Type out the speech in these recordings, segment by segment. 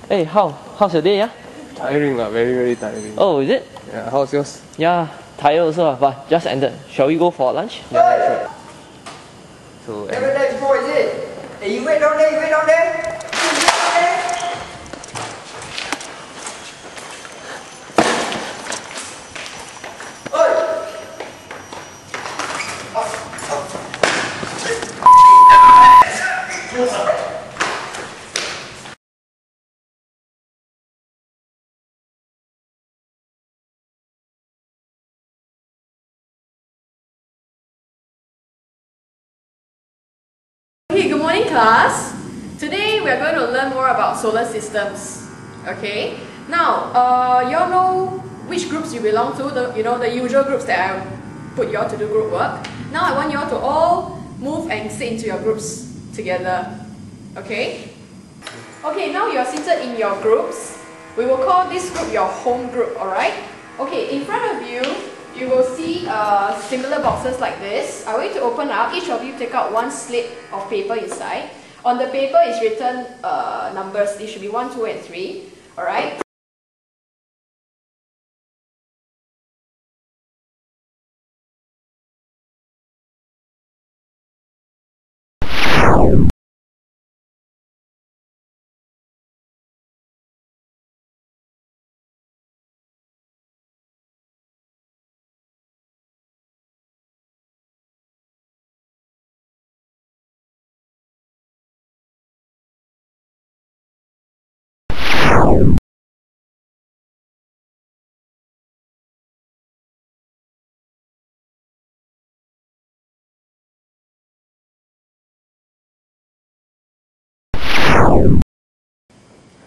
Hey, how's your day? Yeah? Tiring lah, very tiring. Oh, is it? Yeah, how's yours? Yeah, tired also, but just ended. Shall we go for lunch? Yeah, sure. So, Never done before, is it? Hey, you wait down there, you wait down there. Okay, good morning class. Today we are going to learn more about solar systems. Okay, now you all know which groups you belong to, the usual groups that I put you all to do group work. Now I want you all to all move and sit into your groups together. Okay? Okay, now you are seated in your groups. We will call this group your home group, alright? Okay, in front of you, you will see similar boxes like this. I want you to open up. Each of you take out one slip of paper inside. On the paper is written numbers. It should be 1, 2, and 3. Alright?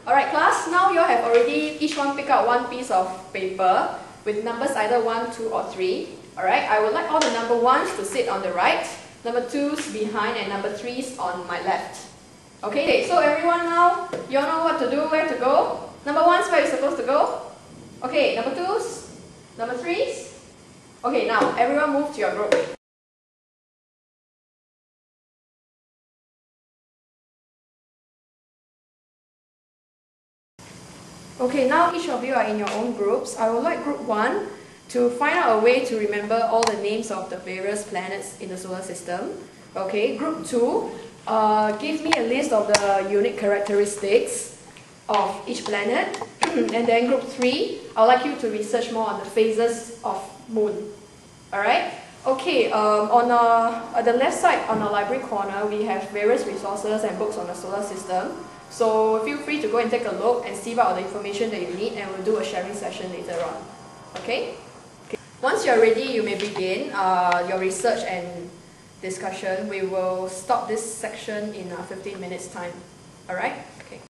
Alright class, now you all have already each one pick out one piece of paper with numbers either 1, 2 or 3. Alright, I would like all the number 1s to sit on the right, number 2s behind and number 3s on my left. Okay, so everyone now, you all know what to do, where to go? Number 1s, where you're supposed to go? Okay, number 2s, number 3s. Okay, now everyone move to your group. Okay, now each of you are in your own groups. I would like group 1 to find out a way to remember all the names of the various planets in the solar system. Okay, group 2, give me a list of the unique characteristics of each planet. And then group 3, I would like you to research more on the phases of moon. Alright? Okay, at the left side on the library corner, we have various resources and books on the solar system. So feel free to go and take a look and see what all the information that you need, and we'll do a sharing session later on. Okay? Once you're ready, you may begin your research and discussion. We will stop this section in 15 minutes time. Alright? Okay.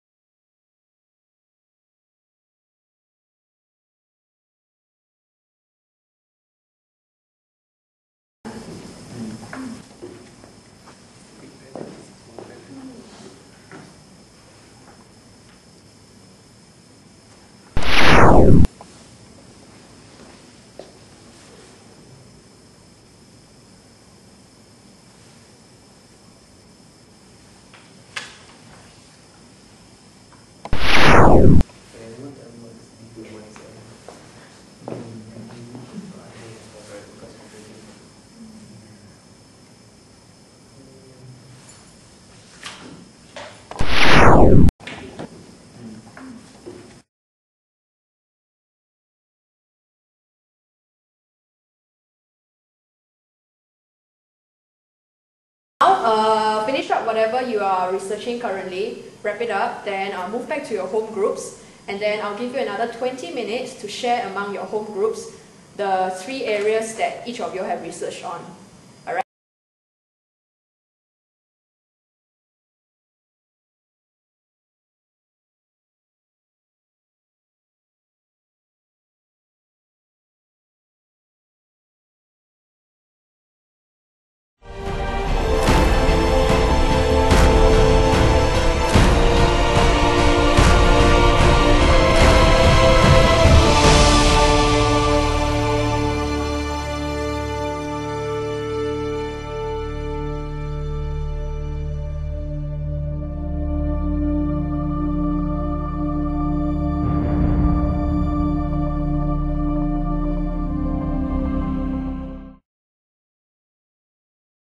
Now, finish up whatever you are researching currently, wrap it up, then move back to your home groups, and then I'll give you another 20 minutes to share among your home groups the 3 areas that each of you have researched on.